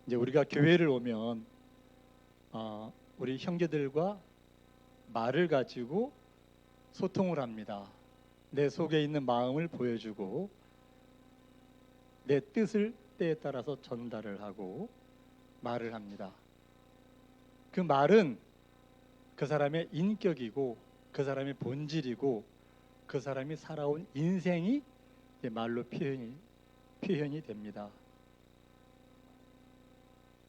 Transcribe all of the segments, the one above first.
이제 우리가 교회를 오면 우리 형제들과 말을 가지고 소통을 합니다. 내 속에 있는 마음을 보여주고 내 뜻을 때에 따라서 전달을 하고 말을 합니다. 그 말은 그 사람의 인격이고 그 사람의 본질이고 그 사람이 살아온 인생이 말로 표현이 됩니다.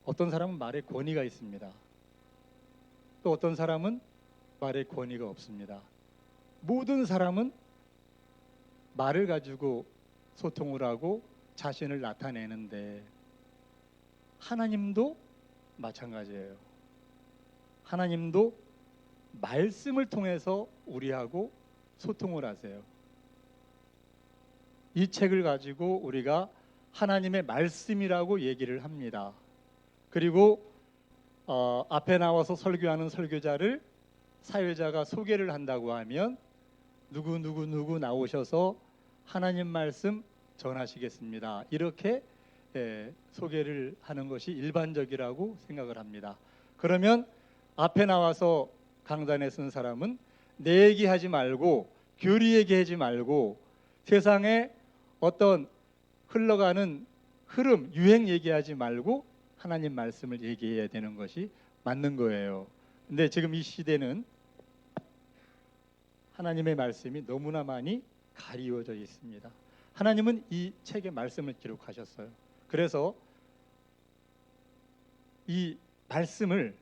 어떤 사람은 말에 권위가 있습니다. 또 어떤 사람은 말에 권위가 없습니다. 모든 사람은 말을 가지고 소통을 하고 자신을 나타내는데 하나님도 마찬가지예요. 하나님도 말씀을 통해서 우리하고 소통을 하세요. 이 책을 가지고 우리가 하나님의 말씀이라고 얘기를 합니다. 그리고 앞에 나와서 설교하는 설교자를 사회자가 소개를 한다고 하면 누구 나오셔서 하나님 말씀 전하시겠습니다. 이렇게 소개를 하는 것이 일반적이라고 생각을 합니다. 그러면 앞에 나와서 강단에 쓴 사람은 내 얘기하지 말고 교리 얘기하지 말고 세상에 어떤 흘러가는 흐름, 유행 얘기하지 말고 하나님 말씀을 얘기해야 되는 것이 맞는 거예요. 근데 지금 이 시대는 하나님의 말씀이 너무나 많이 가리워져 있습니다. 하나님은 이 책에 말씀을 기록하셨어요. 그래서 이 말씀을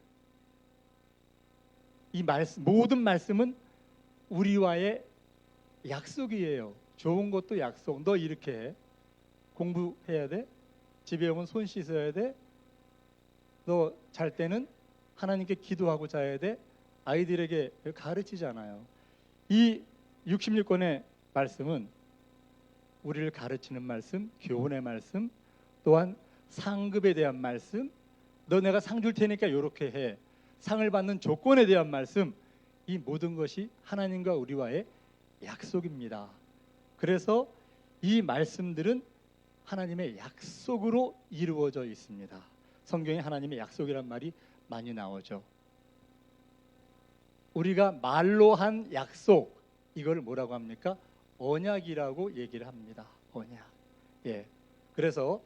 모든 말씀은 우리와의 약속이에요. 좋은 것도 약속. 너 이렇게 해. 공부해야 돼. 집에 오면 손 씻어야 돼. 너 잘 때는 하나님께 기도하고 자야 돼. 아이들에게 가르치잖아요. 이 66권의 말씀은 우리를 가르치는 말씀, 교훈의 말씀, 또한 상급에 대한 말씀, 너 내가 상 줄 테니까 이렇게 해. 상을 받는 조건에 대한 말씀, 이 모든 것이 하나님과 우리와의 약속입니다. 그래서 이 말씀들은 하나님의 약속으로 이루어져 있습니다. 성경에 하나님의 약속이란 말이 많이 나오죠. 우리가 말로 한 약속, 이걸 뭐라고 합니까? 언약이라고 얘기를 합니다. 언약. 그래서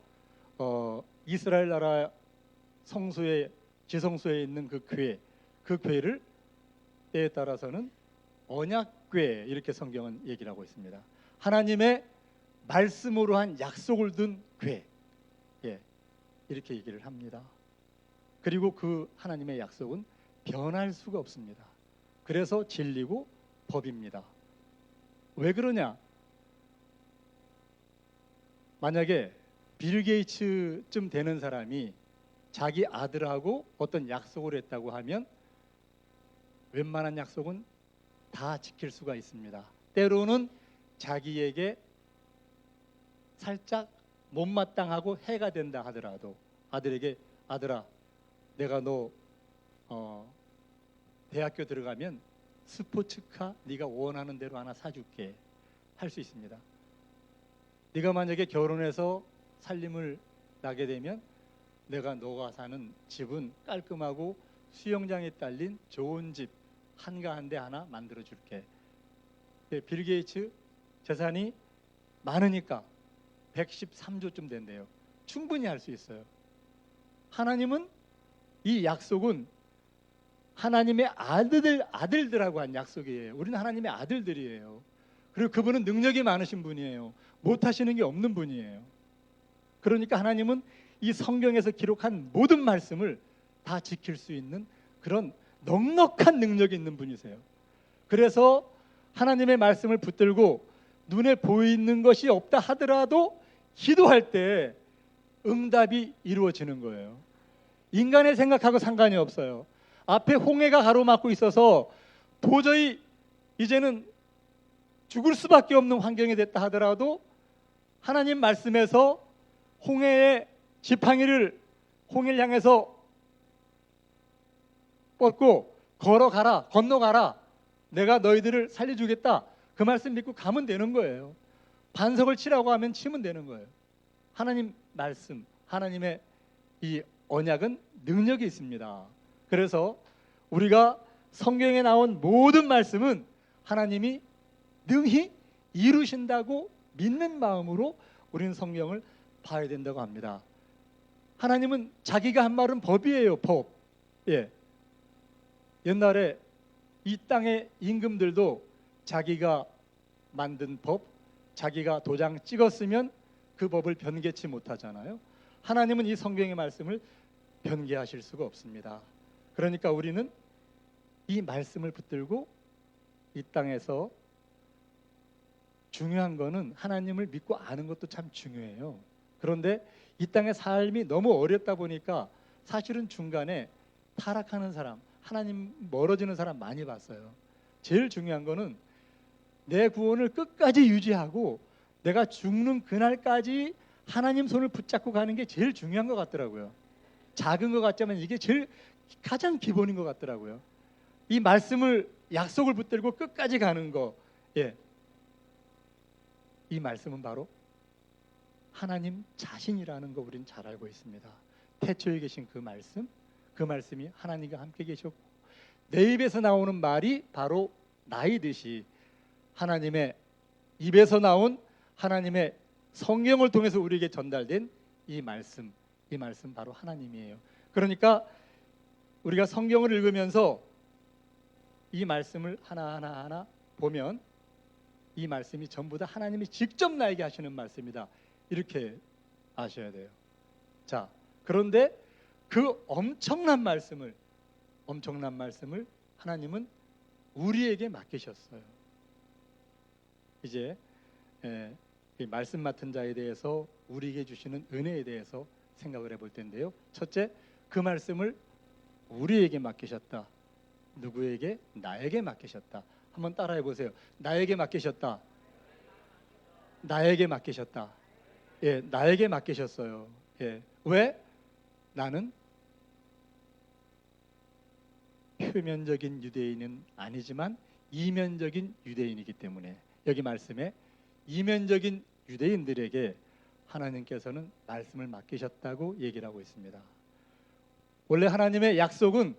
이스라엘 나라 성소에 지성소에 있는 그 교회를 때에 따라서는 언약궤 이렇게 성경은 얘기를 하고 있습니다. 하나님의 말씀으로 한 약속을 둔 궤, 이렇게 얘기를 합니다. 그리고 그 하나님의 약속은 변할 수가 없습니다. 그래서 진리고 법입니다. 왜 그러냐? 만약에 빌 게이츠쯤 되는 사람이 자기 아들하고 어떤 약속을 했다고 하면 웬만한 약속은 다 지킬 수가 있습니다. 때로는 자기에게 살짝 못마땅하고 해가 된다 하더라도 아들에게 아들아, 내가 너 대학교 들어가면 스포츠카 네가 원하는 대로 하나 사줄게 할 수 있습니다. 네가 만약에 결혼해서 살림을 나게 되면 내가 너가 사는 집은 깔끔하고 수영장에 딸린 좋은 집 한가한데 하나 만들어 줄게. 빌 게이츠 재산이 많으니까 113조쯤 된대요. 충분히 할 수 있어요. 하나님은 이 약속은 하나님의 아들들하고 한 약속이에요. 우리는 하나님의 아들들이에요. 그리고 그분은 능력이 많으신 분이에요. 못하시는 게 없는 분이에요. 그러니까 하나님은 이 성경에서 기록한 모든 말씀을 다 지킬 수 있는 그런 넉넉한 능력이 있는 분이세요. 그래서 하나님의 말씀을 붙들고 눈에 보이는 것이 없다 하더라도 기도할 때 응답이 이루어지는 거예요. 인간의 생각하고 상관이 없어요. 앞에 홍해가 가로막고 있어서 도저히 이제는 죽을 수밖에 없는 환경이 됐다 하더라도 하나님 말씀에서 홍해의 지팡이를 홍해를 향해서 뻗고 건너가라. 내가 너희들을 살려주겠다. 그 말씀 믿고 가면 되는 거예요. 반석을 치라고 하면 치면 되는 거예요. 하나님 말씀, 하나님의 이 언약은 능력이 있습니다. 그래서 우리가 성경에 나온 모든 말씀은 하나님이 능히 이루신다고 믿는 마음으로 우리는 성경을 봐야 된다고 합니다. 하나님은 자기가 한 말은 법이에요. 법. 예. 옛날에 이 땅의 임금들도 자기가 만든 법, 자기가 도장 찍었으면 그 법을 변개치 못하잖아요. 하나님은 이 성경의 말씀을 변개하실 수가 없습니다. 그러니까 우리는 이 말씀을 붙들고 이 땅에서 중요한 거는 하나님을 믿고 아는 것도 참 중요해요. 그런데 이 땅의 삶이 너무 어렵다 보니까 사실은 중간에 타락하는 사람, 하나님 멀어지는 사람 많이 봤어요. 제일 중요한 거는 내 구원을 끝까지 유지하고 내가 죽는 그날까지 하나님 손을 붙잡고 가는 게 제일 중요한 것 같더라고요. 작은 것 같지만 이게 제일 가장 기본인 것 같더라고요. 이 말씀을 약속을 붙들고 끝까지 가는 거, 예, 이 말씀은 바로 하나님 자신이라는 거 우리는 잘 알고 있습니다. 태초에 계신 그 말씀이 하나님과 함께 계셨고 내 입에서 나오는 말이 바로 나이듯이 하나님의 입에서 나온 하나님의 성경을 통해서 우리에게 전달된 이 말씀 바로 하나님이에요. 그러니까 우리가 성경을 읽으면서 이 말씀을 하나하나 보면 이 말씀이 전부 다 하나님이 직접 나에게 하시는 말씀이다, 이렇게 아셔야 돼요. 자, 그런데 그 엄청난 말씀을 하나님은 우리에게 맡기셨어요. 이제 이 말씀 맡은 자에 대해서 우리에게 주시는 은혜에 대해서 생각을 해볼 텐데요. 첫째, 그 말씀을 우리에게 맡기셨다. 누구에게? 나에게 맡기셨다. 한번 따라해 보세요. 나에게 맡기셨다. 나에게 맡기셨다. 예, 나에게 맡기셨어요. 예. 왜? 나는 표면적인 유대인은 아니지만 이면적인 유대인이기 때문에 여기 말씀에 이면적인 유대인들에게 하나님께서는 말씀을 맡기셨다고 얘기를 하고 있습니다. 원래 하나님의 약속은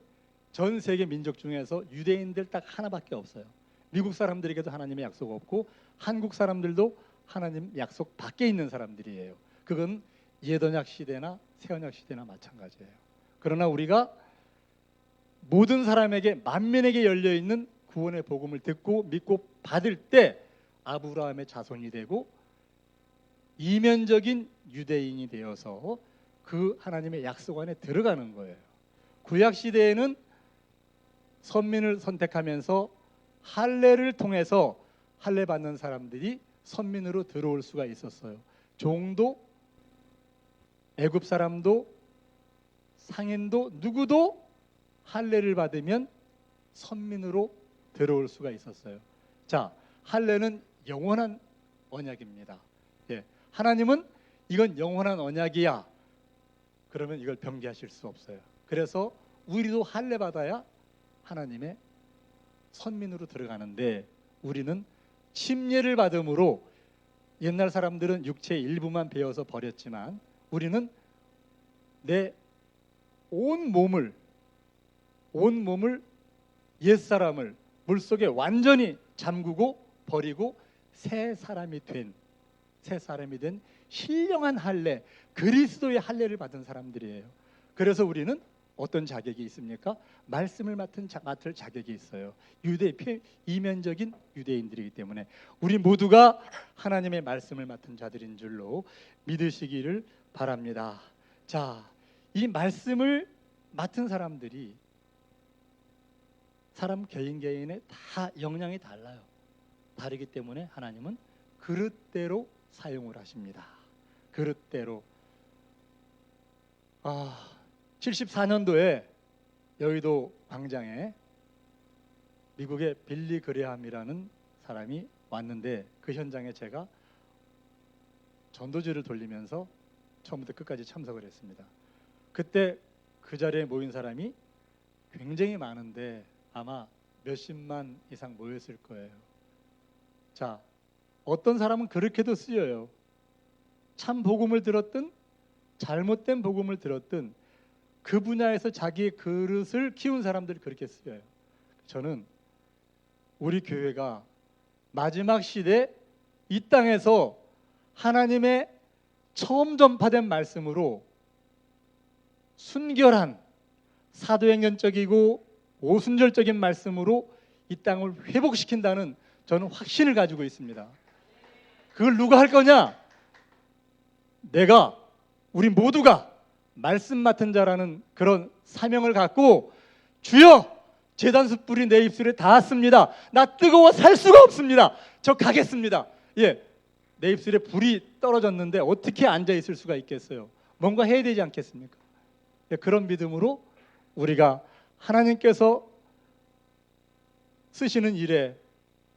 전 세계 민족 중에서 유대인들 딱 하나밖에 없어요. 미국 사람들에게도 하나님의 약속 없고 한국 사람들도 하나님 약속 밖에 있는 사람들이에요. 그건 옛언약 시대나 새언약 시대나 마찬가지예요. 그러나 우리가 모든 사람에게 만민에게 열려 있는 구원의 복음을 듣고 믿고 받을 때 아브라함의 자손이 되고 이면적인 유대인이 되어서 그 하나님의 약속 안에 들어가는 거예요. 구약 시대에는 선민을 선택하면서 할례를 통해서 할례 받는 사람들이 선민으로 들어올 수가 있었어요. 종도 애굽 사람도 상인도 누구도 할례를 받으면 선민으로 들어올 수가 있었어요. 자, 할례는 영원한 언약입니다. 예, 하나님은 이건 영원한 언약이야. 그러면 이걸 변개하실 수 없어요. 그래서 우리도 할례 받아야 하나님의 선민으로 들어가는데 우리는 침례를 받음으로 옛날 사람들은 육체의 일부만 베어서 버렸지만 우리는 내 온 몸을 옛사람을 물속에 완전히 잠그고 버리고 새 사람이 된 신령한 할례, 그리스도의 할례를 받은 사람들이에요. 그래서 우리는 어떤 자격이 있습니까? 말씀을 맡을 자격이 있어요. 이면적인 유대인들이기 때문에 우리 모두가 하나님의 말씀을 맡은 자들인 줄로 믿으시기를 바랍니다. 자, 이 말씀을 맡은 사람들이 사람 개인에 다 역량이 달라요. 다르기 때문에 하나님은 그릇대로 사용을 하십니다. 그릇대로. 74년도에 여의도 광장에 미국의 빌리 그레함이라는 사람이 왔는데 그 현장에 제가 전도지를 돌리면서 처음부터 끝까지 참석을 했습니다. 그때 그 자리에 모인 사람이 굉장히 많은데 아마 몇십만 이상 모였을 거예요. 자, 어떤 사람은 그렇게도 쓰여요. 참 복음을 들었든 잘못된 복음을 들었든 그 분야에서 자기의 그릇을 키운 사람들이 그렇게 쓰여요. 저는 우리 교회가 마지막 시대 이 땅에서 하나님의 처음 전파된 말씀으로 순결한 사도행전적이고 오순절적인 말씀으로 이 땅을 회복시킨다는 저는 확신을 가지고 있습니다. 그걸 누가 할 거냐? 내가, 우리 모두가 말씀 맡은 자라는 그런 사명을 갖고, 주여, 제단숯불이 내 입술에 닿았습니다. 나 뜨거워 살 수가 없습니다. 저 가겠습니다. 예, 내 입술에 불이 떨어졌는데 어떻게 앉아 있을 수가 있겠어요? 뭔가 해야 되지 않겠습니까? 예, 그런 믿음으로 우리가 하나님께서 쓰시는 일에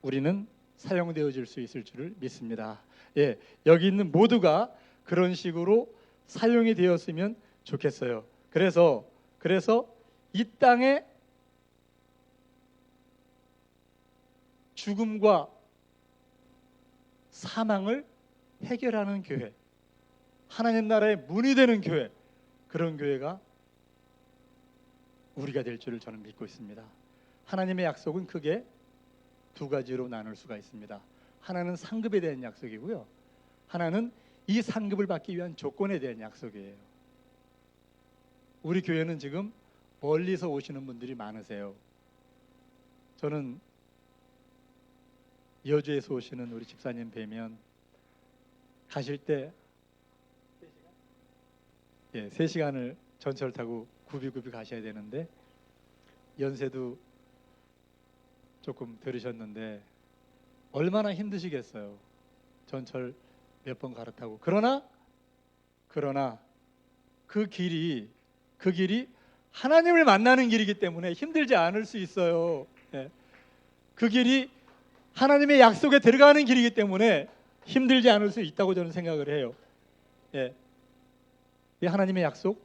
우리는 사용되어질 수 있을 줄을 믿습니다. 예, 여기 있는 모두가 그런 식으로 사용이 되었으면 좋겠어요. 그래서 이 땅에 죽음과 사망을 해결하는 교회, 하나님 나라의 문이 되는 교회, 그런 교회가 우리가 될 줄을 저는 믿고 있습니다. 하나님의 약속은 크게 두 가지로 나눌 수가 있습니다. 하나는 상급에 대한 약속이고요, 하나는 이 상급을 받기 위한 조건에 대한 약속이에요. 우리 교회는 지금 멀리서 오시는 분들이 많으세요. 저는 여주에서 오시는 우리 집사님 뵈면 가실 때 3시간을 전철 타고 굽이굽이 가셔야 되는데, 연세도 조금 들으셨는데 얼마나 힘드시겠어요. 전철 몇 번 갈아타고. 그러나 그 길이 하나님을 만나는 길이기 때문에 힘들지 않을 수 있어요. 예. 그 길이 하나님의 약속에 들어가는 길이기 때문에 힘들지 않을 수 있다고 저는 생각을 해요. 예. 이 하나님의 약속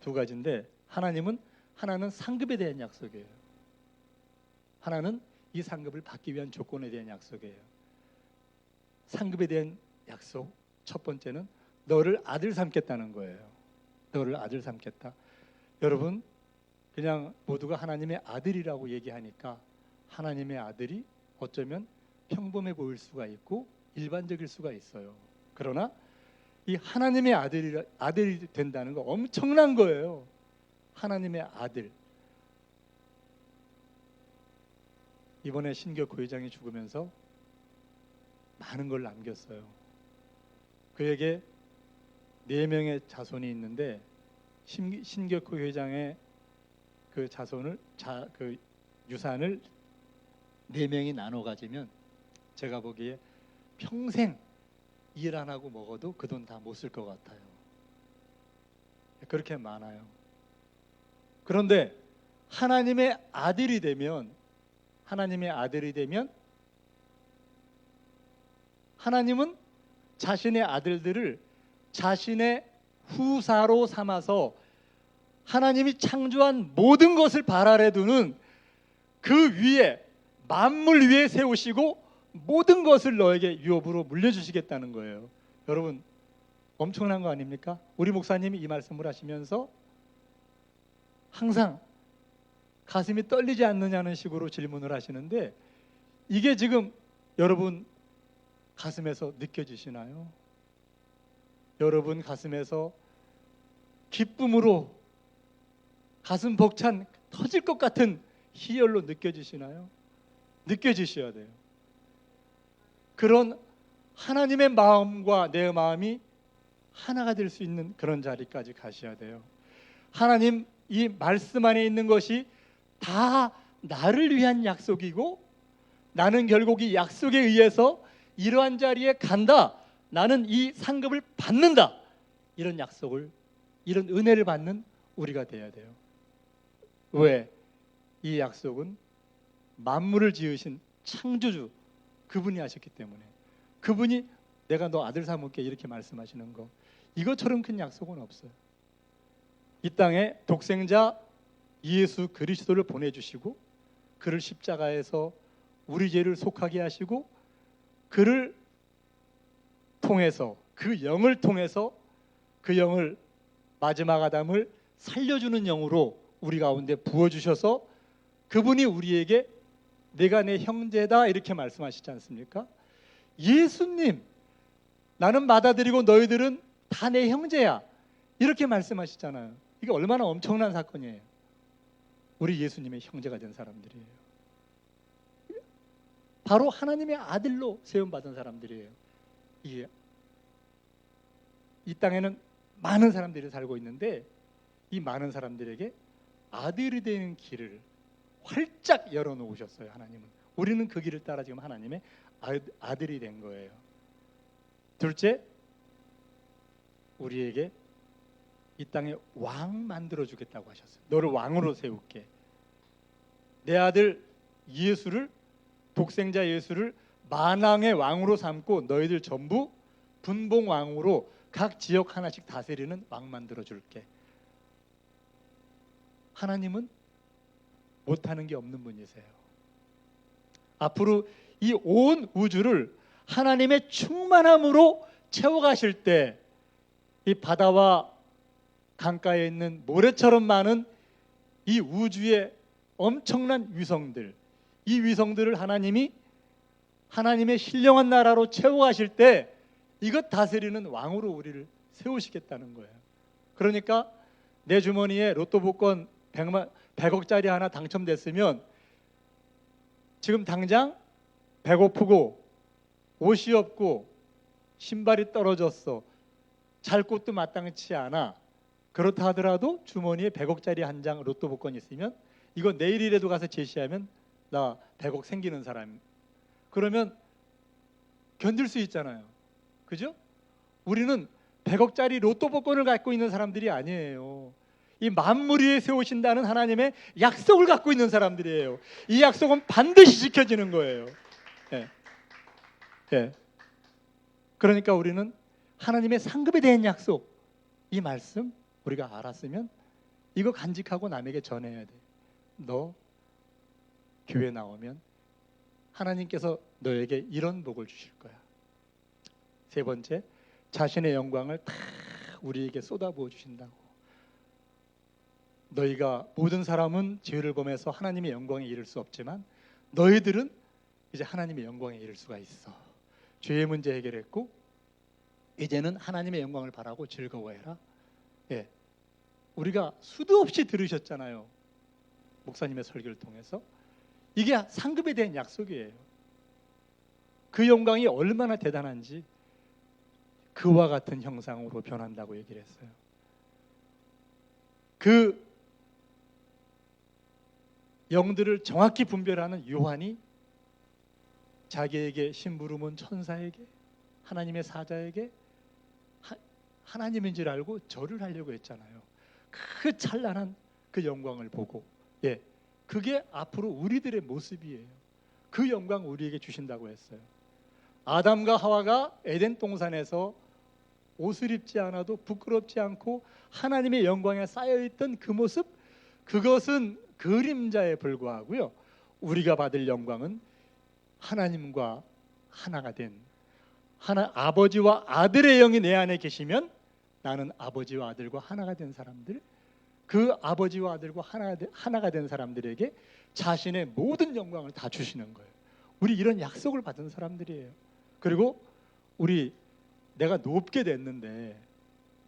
두 가지인데, 하나는 상급에 대한 약속이에요. 하나는 이 상급을 받기 위한 조건에 대한 약속이에요. 상급에 대한 약속 첫 번째는 너를 아들 삼겠다는 거예요. 너를 아들 삼겠다. 여러분, 그냥 모두가 하나님의 아들이라고 얘기하니까 하나님의 아들이 어쩌면 평범해 보일 수가 있고 일반적일 수가 있어요. 그러나 이 하나님의 아들이 된다는 거 엄청난 거예요. 하나님의 아들. 이번에 신격호 회장이 죽으면서 많은 걸 남겼어요. 그에게 4명의 자손이 있는데 신격호 회장의 그 자손을 그 유산을 4명이 나눠 가지면 제가 보기에 평생 일 안 하고 먹어도 그 돈 다 못 쓸 것 같아요. 그렇게 많아요. 그런데 하나님의 아들이 되면 하나님은 자신의 아들들을 자신의 후사로 삼아서 하나님이 창조한 모든 것을 발 아래 두는 그 위에, 만물 위에 세우시고 모든 것을 너에게 유업으로 물려주시겠다는 거예요. 여러분, 엄청난 거 아닙니까? 우리 목사님이 이 말씀을 하시면서 항상 가슴이 떨리지 않느냐는 식으로 질문을 하시는데, 이게 지금 여러분 가슴에서 느껴지시나요? 여러분 가슴에서 기쁨으로 가슴 벅찬 터질 것 같은 희열로 느껴지시나요? 느껴지셔야 돼요. 그런 하나님의 마음과 내 마음이 하나가 될 수 있는 그런 자리까지 가셔야 돼요. 하나님 이 말씀 안에 있는 것이 다 나를 위한 약속이고, 나는 결국 이 약속에 의해서 이러한 자리에 간다, 나는 이 상급을 받는다, 이런 약속을, 이런 은혜를 받는 우리가 돼야 돼요. 왜? 이 약속은 만물을 지으신 창조주 그분이 하셨기 때문에. 그분이 내가 너 아들 삼을게 이렇게 말씀하시는 거, 이것처럼 큰 약속은 없어요. 이 땅에 독생자 예수 그리스도를 보내주시고 그를 십자가에서 우리 죄를 속하게 하시고 그를 통해서, 그 영을 통해서, 그 영을, 마지막 아담을 살려주는 영으로 우리 가운데 부어주셔서 그분이 우리에게 내가 내 형제다 이렇게 말씀하시지 않습니까? 예수님, 나는 받아들이고 너희들은 다 내 형제야 이렇게 말씀하시잖아요. 이게 얼마나 엄청난 사건이에요. 우리 예수님의 형제가 된 사람들이에요. 바로 하나님의 아들로 세움받은 사람들이에요. 이게 이 땅에는 많은 사람들이 살고 있는데 이 많은 사람들에게 아들이 되는 길을 활짝 열어놓으셨어요. 하나님은. 우리는 그 길을 따라 지금 하나님의 아들이 된 거예요. 둘째, 우리에게 이 땅에 왕 만들어주겠다고 하셨어요. 너를 왕으로 세울게. 내 아들 예수를, 독생자 예수를 만왕의 왕으로 삼고 너희들 전부 분봉 왕으로 각 지역 하나씩 다스리는 왕 만들어줄게. 하나님은 못하는 게 없는 분이세요. 앞으로 이 온 우주를 하나님의 충만함으로 채워가실 때 이 바다와 강가에 있는 모래처럼 많은 이 우주의 엄청난 위성들, 이 위성들을 하나님이 하나님의 신령한 나라로 채워가실 때 이것 다스리는 왕으로 우리를 세우시겠다는 거예요. 그러니까 내 주머니에 로또 복권 100억짜리 하나 당첨됐으면 지금 당장 배고프고 옷이 없고 신발이 떨어졌어, 잘 곳도 마땅치 않아. 그렇다 하더라도 주머니에 100억짜리 한 장 로또 복권 있으면 이거 내일이라도 가서 제시하면 나 100억 생기는 사람. 그러면 견딜 수 있잖아요. 그죠? 우리는 100억짜리 로또 복권을 갖고 있는 사람들이 아니에요. 이 만물 위에 세우신다는 하나님의 약속을 갖고 있는 사람들이에요. 이 약속은 반드시 지켜지는 거예요. 예. 예. 그러니까 우리는 하나님의 상급에 대한 약속, 이 말씀 우리가 알았으면 이거 간직하고 남에게 전해야 돼. 너 교회 나오면 하나님께서 너에게 이런 복을 주실 거야. 세 번째, 자신의 영광을 다 우리에게 쏟아부어 주신다고. 너희가 모든 사람은 죄를 범해서 하나님의 영광에 이를 수 없지만 너희들은 이제 하나님의 영광에 이를 수가 있어. 죄의 문제 해결했고 이제는 하나님의 영광을 바라고 즐거워해라. 예, 우리가 수도 없이 들으셨잖아요. 목사님의 설교를 통해서. 이게 상급에 대한 약속이에요. 그 영광이 얼마나 대단한지 그와 같은 형상으로 변한다고 얘기를 했어요. 그 영들을 정확히 분별하는 요한이 자기에게 심부름온 천사에게, 하나님의 사자에게 하나님인 줄 알고 절을 하려고 했잖아요. 그 찬란한 그 영광을 보고, 예, 그게 앞으로 우리들의 모습이에요. 그 영광 우리에게 주신다고 했어요. 아담과 하와가 에덴 동산에서 옷을 입지 않아도 부끄럽지 않고 하나님의 영광에 쌓여있던 그 모습, 그것은 그림자에 불과하고요. 우리가 받을 영광은 하나님과 하나가 된, 아버지와 아들의 영이 내 안에 계시면 나는 아버지와 아들과 하나가 된 사람들, 그 아버지와 아들과 하나가 된 사람들에게 자신의 모든 영광을 다 주시는 거예요. 우리 이런 약속을 받은 사람들이에요. 그리고 내가 높게 됐는데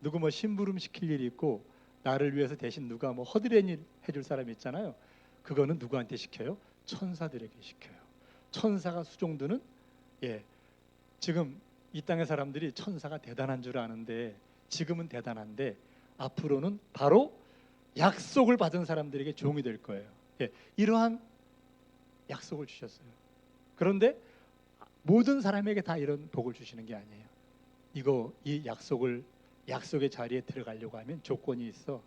누구 뭐 심부름 시킬 일이 있고 나를 위해서 대신 누가 뭐 허드렛 일 해줄 사람이 있잖아요. 그거는 누구한테 시켜요? 천사들에게 시켜요. 천사가 수종드는, 예, 지금 이 땅의 사람들이 천사가 대단한 줄 아는데, 지금은 대단한데 앞으로는 바로 약속을 받은 사람들에게 종이 될 거예요. 예, 이러한 약속을 주셨어요. 그런데 모든 사람에게 다 이런 복을 주시는 게 아니에요. 이 약속의 자리에 들어가려고 하면 조건이 있어.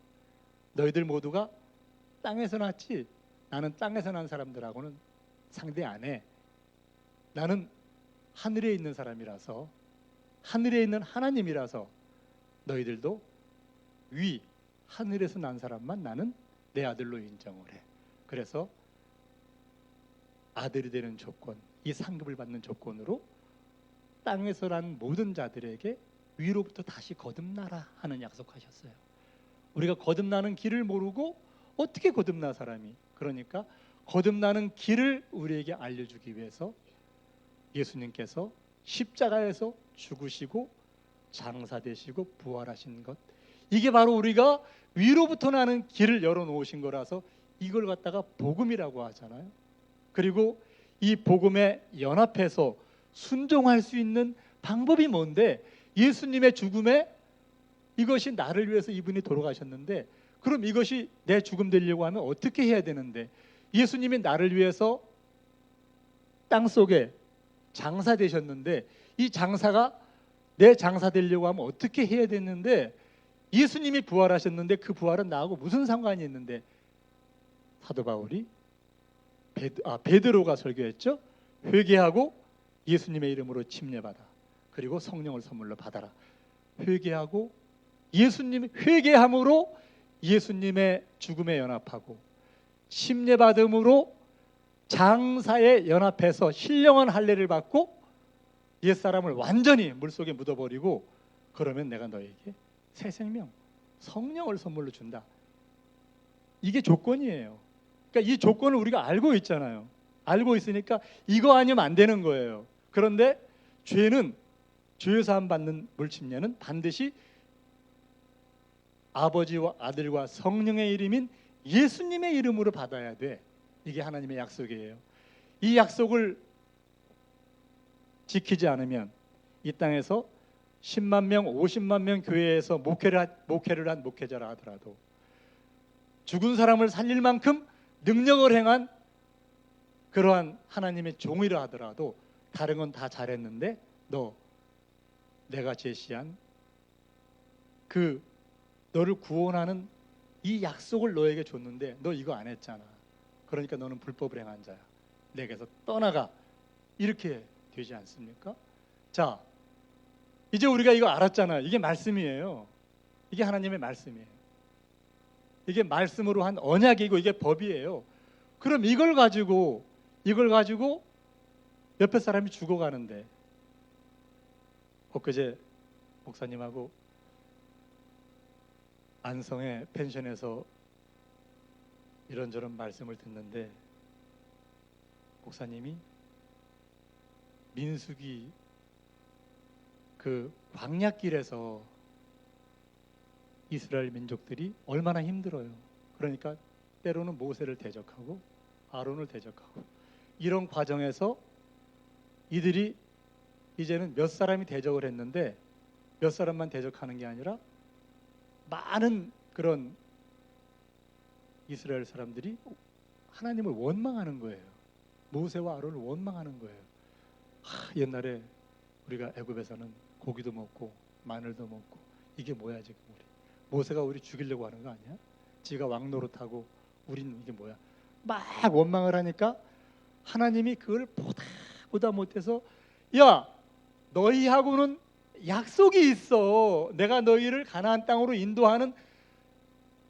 너희들 모두가 땅에서 났지, 나는 땅에서 난 사람들하고는 상대 안 해. 나는 하늘에 있는 사람이라서, 하늘에 있는 하나님이라서 너희들도 하늘에서 난 사람만 나는 내 아들로 인정을 해. 그래서 아들이 되는 조건, 이 상급을 받는 조건으로 땅에서 난 모든 자들에게 위로부터 다시 거듭나라 하는 약속하셨어요. 우리가 거듭나는 길을 모르고 어떻게 거듭나 사람이? 그러니까 거듭나는 길을 우리에게 알려주기 위해서 예수님께서 십자가에서 죽으시고 장사되시고 부활하신 것, 이게 바로 우리가 위로부터 나는 길을 열어놓으신 거라서 이걸 갖다가 복음이라고 하잖아요. 그리고 이 복음에 연합해서 순종할 수 있는 방법이 뭔데, 예수님의 죽음에 이것이 나를 위해서 이분이 돌아가셨는데 그럼 이것이 내 죽음 되려고 하면 어떻게 해야 되는데, 예수님이 나를 위해서 땅속에 장사 되셨는데 이 장사가 내 장사 되려고 하면 어떻게 해야 되는데, 예수님이 부활하셨는데 그 부활은 나하고 무슨 상관이 있는데, 사도 바울이 베드로가 설교했죠. 회개하고 예수님의 이름으로 침례받아, 그리고 성령을 선물로 받아라. 회개하고 예수님, 회개함으로 예수님의 죽음에 연합하고 침례받음으로 장사에 연합해서 신령한 할례를 받고 옛사람을 완전히 물속에 묻어버리고, 그러면 내가 너에게 새 생명, 성령을 선물로 준다. 이게 조건이에요. 그러니까 이 조건을 우리가 알고 있잖아요. 알고 있으니까 이거 아니면 안 되는 거예요. 그런데 죄는, 죄 사함 받는 물침례는 반드시 아버지와 아들과 성령의 이름인 예수님의 이름으로 받아야 돼. 이게 하나님의 약속이에요. 이 약속을 지키지 않으면 이 땅에서 10만 명, 50만 명 교회에서 목회를 한 목회자라 하더라도, 죽은 사람을 살릴 만큼 능력을 행한 그러한 하나님의 종이라 하더라도 다른 건 다 잘했는데 내가 제시한 그 너를 구원하는 이 약속을 너에게 줬는데 너 이거 안 했잖아. 그러니까 너는 불법을 행한 자야. 내게서 떠나가. 이렇게 되지 않습니까? 자, 이제 우리가 이거 알았잖아요. 이게 말씀이에요. 이게 하나님의 말씀이에요. 이게 말씀으로 한 언약이고 이게 법이에요. 그럼 이걸 가지고 옆에 사람이 죽어가는데, 엊그제 목사님하고 안성의 펜션에서 이런저런 말씀을 듣는데, 목사님이 민수기 그 광야길에서 이스라엘 민족들이 얼마나 힘들어요. 그러니까 때로는 모세를 대적하고 아론을 대적하고, 이런 과정에서 이들이 이제는 몇 사람이 대적을 했는데 몇 사람만 대적하는 게 아니라 많은 그런 이스라엘 사람들이 하나님을 원망하는 거예요. 모세와 아론을 원망하는 거예요. 옛날에 우리가 애굽에서는 고기도 먹고 마늘도 먹고 이게 뭐야 지금 우리. 모세가 우리 죽이려고 하는 거 아니야? 지가 왕노릇하고 우리는 이게 뭐야? 막 원망을 하니까 하나님이 그걸 보다 못해서, 야, 너희하고는 약속이 있어. 내가 너희를 가나안 땅으로 인도하는,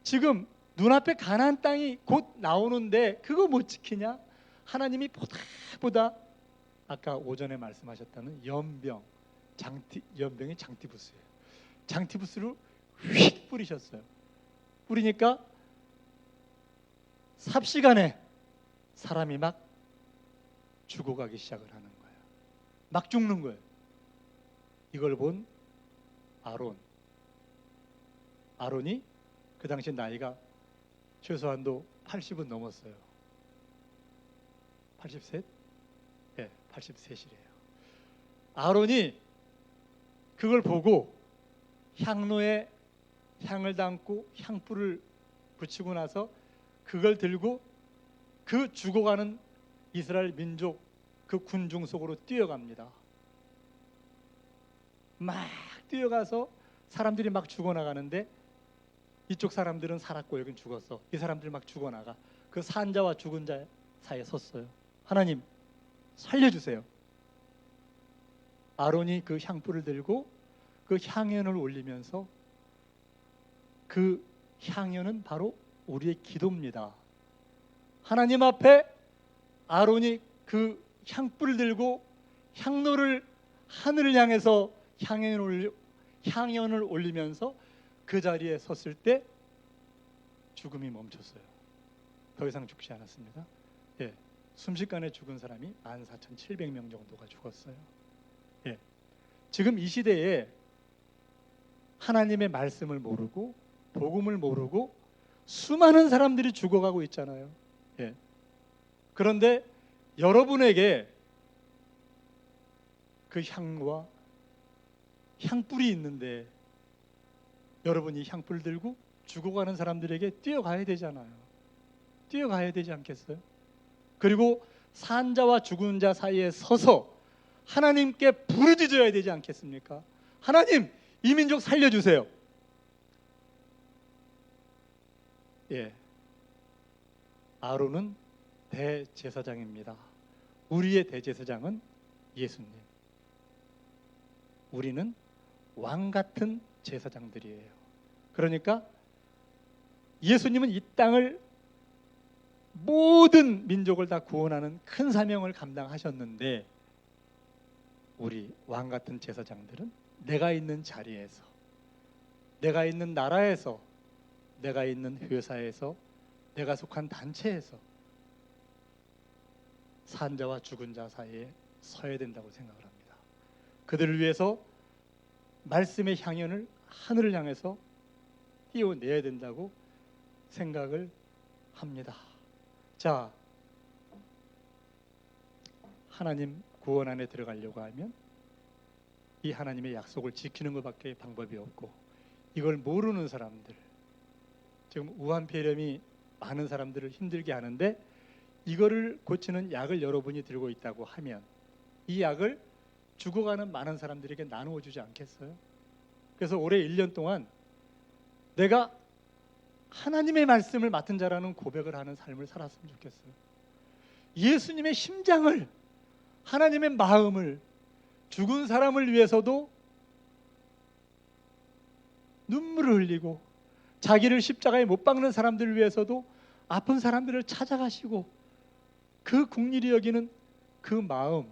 지금 눈앞에 가나안 땅이 곧 나오는데 그거 못 지키냐? 하나님이 보다 아까 오전에 말씀하셨다는 연병이 장티부스예요. 장티부스를 휙 뿌리셨어요. 뿌리니까 삽시간에 사람이 막 죽어가기 시작을 하는 거예요. 막 죽는 거예요. 이걸 본 아론이 그 당시 나이가 최소한도 80은 넘었어요. 80셋? 네, 83이래요. 아론이 그걸 보고 향로에 향을 담고 향불을 붙이고 나서 그걸 들고 그 죽어가는 이스라엘 민족 그 군중 속으로 뛰어갑니다. 막 뛰어가서 사람들이 막 죽어나가는데 이쪽 사람들은 살았고 여긴 죽었어. 이 사람들 막 죽어나가. 그 산자와 죽은 자 사이에 섰어요. 하나님 살려주세요. 아론이 그 향불을 들고 그 향연을 올리면서, 그 향연은 바로 우리의 기도입니다. 하나님 앞에 아론이 그 향불을 들고 향로를 하늘을 향해서 향연을 올리면서 그 자리에 섰을 때 죽음이 멈췄어요. 더 이상 죽지 않았습니다. 예, 순식간에 죽은 사람이 14,700명 정도가 죽었어요. 예, 지금 이 시대에 하나님의 말씀을 모르고 복음을 모르고 수많은 사람들이 죽어가고 있잖아요. 예. 그런데 여러분에게 그 향과 향불이 있는데 여러분이 향불 들고 죽어가는 사람들에게 뛰어가야 되잖아요. 뛰어가야 되지 않겠어요? 그리고 산자와 죽은 자 사이에 서서 하나님께 부르짖어야 되지 않겠습니까? 하나님, 이 민족 살려주세요. 예, 아론은 대제사장입니다. 우리의 대제사장은 예수님. 우리는 왕 같은 제사장들이에요. 그러니까 예수님은 이 땅을 모든 민족을 다 구원하는 큰 사명을 감당하셨는데 우리 왕 같은 제사장들은 내가 있는 자리에서, 내가 있는 나라에서, 내가 있는 회사에서, 내가 속한 단체에서 산자와 죽은 자 사이에 서야 된다고 생각을 합니다. 그들을 위해서 말씀의 향연을 하늘을 향해서 띄워내야 된다고 생각을 합니다. 자, 하나님 구원 안에 들어가려고 하면 이 하나님의 약속을 지키는 것밖에 방법이 없고, 이걸 모르는 사람들, 지금 우한폐렴이 많은 사람들을 힘들게 하는데 이거를 고치는 약을 여러분이 들고 있다고 하면 이 약을 죽어가는 많은 사람들에게 나누어 주지 않겠어요? 그래서 올해 1년 동안 내가 하나님의 말씀을 맡은 자라는 고백을 하는 삶을 살았으면 좋겠어요. 예수님의 심장을, 하나님의 마음을, 죽은 사람을 위해서도 눈물을 흘리고 자기를 십자가에 못 박는 사람들을 위해서도 아픈 사람들을 찾아가시고 그 국리를 여기는 그 마음,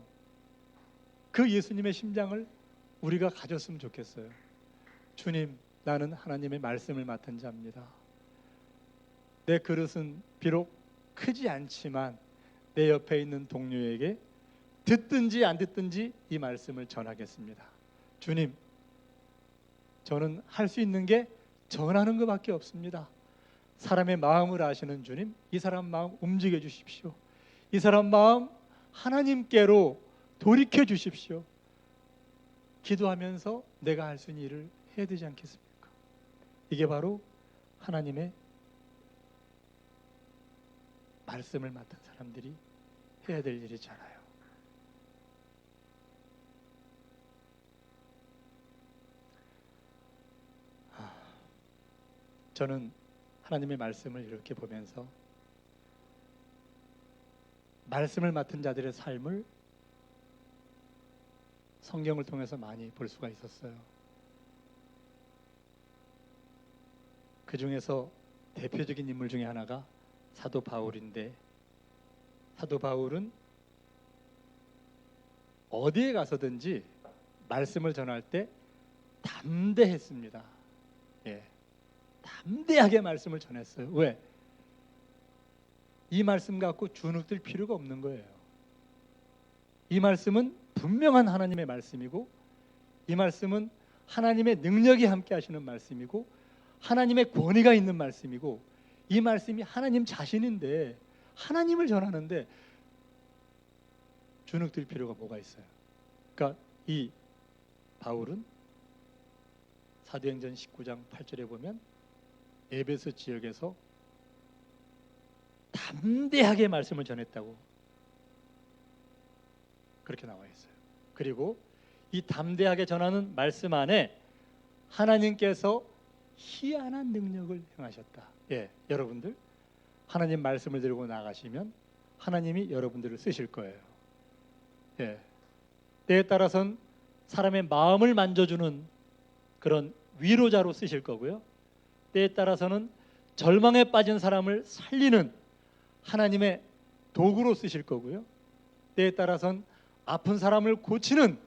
그 예수님의 심장을 우리가 가졌으면 좋겠어요. 주님, 나는 하나님의 말씀을 맡은 자입니다. 내 그릇은 비록 크지 않지만 내 옆에 있는 동료에게 듣든지 안 듣든지 이 말씀을 전하겠습니다. 주님, 저는 할 수 있는 게 전하는 것밖에 없습니다. 사람의 마음을 아시는 주님, 이 사람 마음 움직여 주십시오. 이 사람 마음 하나님께로 돌이켜 주십시오. 기도하면서 내가 할 수 있는 일을 해야 되지 않겠습니까? 이게 바로 하나님의 말씀을 맡은 사람들이 해야 될 일이잖아요. 저는 하나님의 말씀을 이렇게 보면서 말씀을 맡은 자들의 삶을 성경을 통해서 많이 볼 수가 있었어요. 그 중에서 대표적인 인물 중에 하나가 사도 바울인데, 사도 바울은 어디에 가서든지 말씀을 전할 때 담대했습니다. 예, 담대하게 말씀을 전했어요. 왜? 이 말씀 갖고 주눅들 필요가 없는 거예요. 이 말씀은 분명한 하나님의 말씀이고, 이 말씀은 하나님의 능력이 함께 하시는 말씀이고, 하나님의 권위가 있는 말씀이고, 이 말씀이 하나님 자신인데 하나님을 전하는데 주눅들 필요가 뭐가 있어요? 그러니까 이 바울은 사도행전 19장 8절에 보면 에베소 지역에서 담대하게 말씀을 전했다고 그렇게 나와 있어요. 그리고 이 담대하게 전하는 말씀 안에 하나님께서 희한한 능력을 행하셨다. 예, 여러분들 하나님 말씀을 들고 나가시면 하나님이 여러분들을 쓰실 거예요. 예, 때에 따라서는 사람의 마음을 만져주는 그런 위로자로 쓰실 거고요. 때에 따라서는 절망에 빠진 사람을 살리는 하나님의 도구로 쓰실 거고요. 때에 따라서는 아픈 사람을 고치는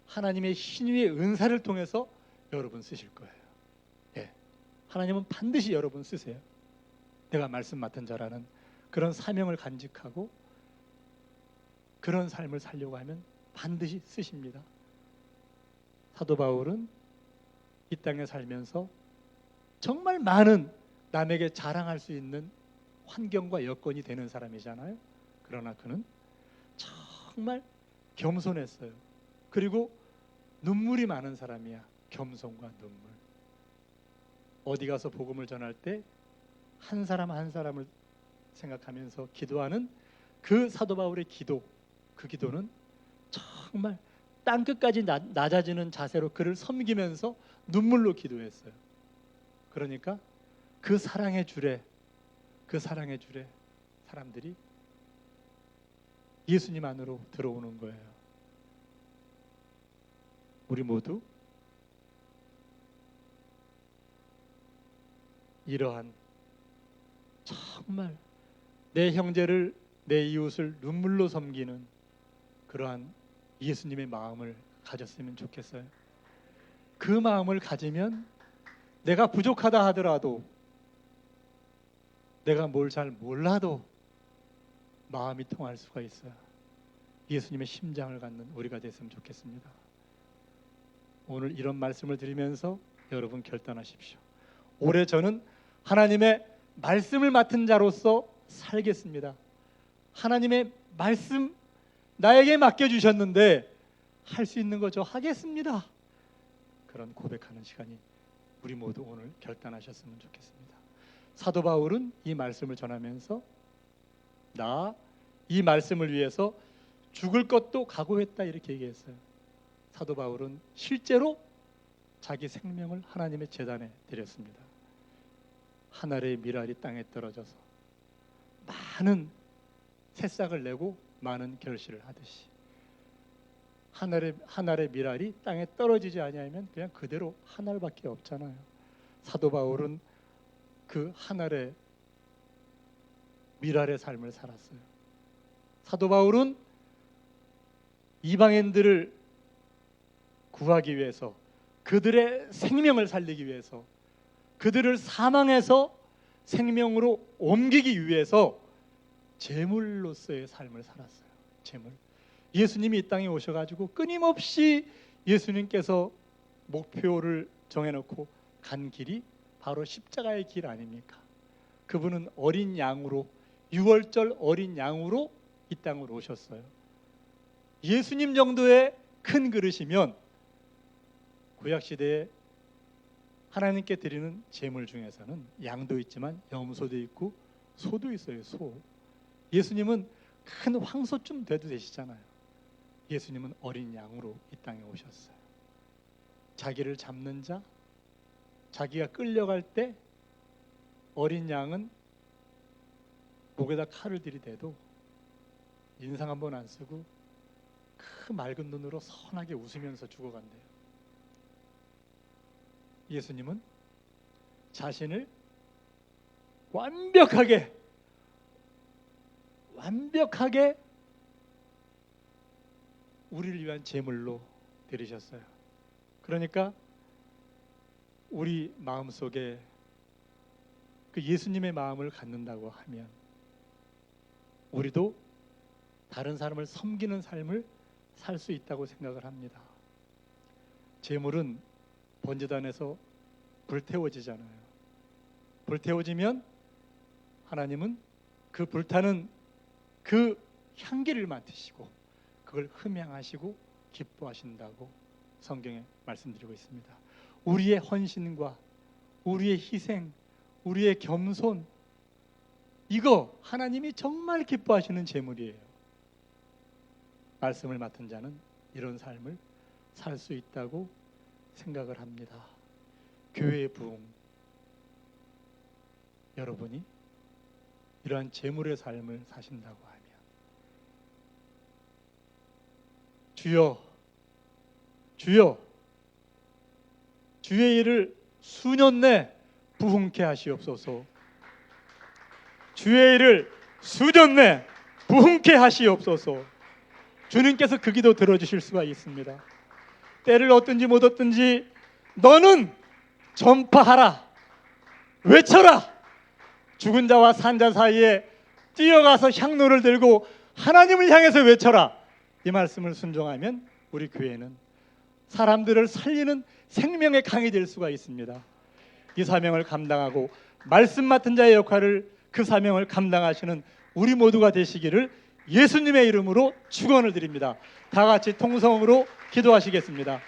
하나님의 신유의 은사를 통해서 여러분 쓰실 거예요. 예, 하나님은 반드시 여러분 쓰세요. 내가 말씀 맡은 자라는 그런 사명을 간직하고 그런 삶을 살려고 하면 반드시 쓰십니다. 사도 바울은 이 땅에 살면서 정말 많은 남에게 자랑할 수 있는 환경과 여건이 되는 사람이잖아요. 그러나 그는 정말 겸손했어요. 그리고 눈물이 많은 사람이야. 겸손과 눈물. 어디 가서 복음을 전할 때 한 사람 한 사람을 생각하면서 기도하는 그 사도 바울의 기도, 그 기도는 정말 땅끝까지 낮아지는 자세로 그를 섬기면서 눈물로 기도했어요. 그러니까 그 사랑의 줄에 사람들이 예수님 안으로 들어오는 거예요. 우리 모두 이러한 정말 내 형제를, 내 이웃을 눈물로 섬기는 그러한 예수님의 마음을 가졌으면 좋겠어요. 그 마음을 가지면 내가 부족하다 하더라도, 내가 뭘 잘 몰라도 마음이 통할 수가 있어요. 예수님의 심장을 갖는 우리가 됐으면 좋겠습니다. 오늘 이런 말씀을 드리면서 여러분 결단하십시오. 올해 저는 하나님의 말씀을 맡은 자로서 살겠습니다. 하나님의 말씀 나에게 맡겨주셨는데 할 수 있는 거 저 하겠습니다. 그런 고백하는 시간이 우리 모두 오늘 결단하셨으면 좋겠습니다. 사도 바울은 이 말씀을 전하면서 나 이 말씀을 위해서 죽을 것도 각오했다 이렇게 얘기했어요. 사도 바울은 실제로 자기 생명을 하나님의 제단에 드렸습니다. 한 알의 밀알이 땅에 떨어져서 많은 새싹을 내고 많은 결실을 하듯이 한 알의 밀알이 땅에 떨어지지 아니하면 그냥 그대로 한 알밖에 없잖아요. 사도 바울은 그 한 알의 밀알의 삶을 살았어요. 사도 바울은 이방인들을 구하기 위해서, 그들의 생명을 살리기 위해서, 그들을 사망에서 생명으로 옮기기 위해서 제물로서의 삶을 살았어요. 제물. 예수님이 이 땅에 오셔가지고 끊임없이 예수님께서 목표를 정해놓고 간 길이 바로 십자가의 길 아닙니까? 그분은 어린 양으로, 유월절 어린 양으로 이 땅으로 오셨어요. 예수님 정도의 큰 그릇이면 구약시대에 하나님께 드리는 제물 중에서는 양도 있지만 염소도 있고 소도 있어요. 소. 예수님은 큰 황소쯤 돼도 되시잖아요. 예수님은 어린 양으로 이 땅에 오셨어요. 자기를 잡는 자, 자기가 끌려갈 때 어린 양은 목에다 칼을 들이대도 인상 한번 안 쓰고 그 맑은 눈으로 선하게 웃으면서 죽어간대요. 예수님은 자신을 완벽하게 우리를 위한 제물로 드리셨어요. 그러니까 우리 마음속에 그 예수님의 마음을 갖는다고 하면 우리도 다른 사람을 섬기는 삶을 살 수 있다고 생각을 합니다. 제물은 번제단에서 불태워지잖아요. 불태워지면 하나님은 그 불타는 그 향기를 맡으시고 그걸 흠양하시고 기뻐하신다고 성경에 말씀드리고 있습니다. 우리의 헌신과 우리의 희생, 우리의 겸손, 이거 하나님이 정말 기뻐하시는 제물이에요. 말씀을 맡은 자는 이런 삶을 살 수 있다고 생각을 합니다. 교회의 부흥, 여러분이 이러한 제물의 삶을 사신다고 하면 주여, 주여, 주의 일을 수년 내 부흥케 하시옵소서. 주의 일을 수년 내 부흥케 하시옵소서. 주님께서 그 기도 들어주실 수가 있습니다. 때를 얻든지 못 얻든지 너는 전파하라, 외쳐라. 죽은 자와 산 자 사이에 뛰어가서 향로를 들고 하나님을 향해서 외쳐라. 이 말씀을 순종하면 우리 교회는 사람들을 살리는 생명의 강이 될 수가 있습니다. 이 사명을 감당하고 말씀 맡은 자의 역할을, 그 사명을 감당하시는 우리 모두가 되시기를 예수님의 이름으로 축원을 드립니다. 다 같이 통성으로 기도하시겠습니다.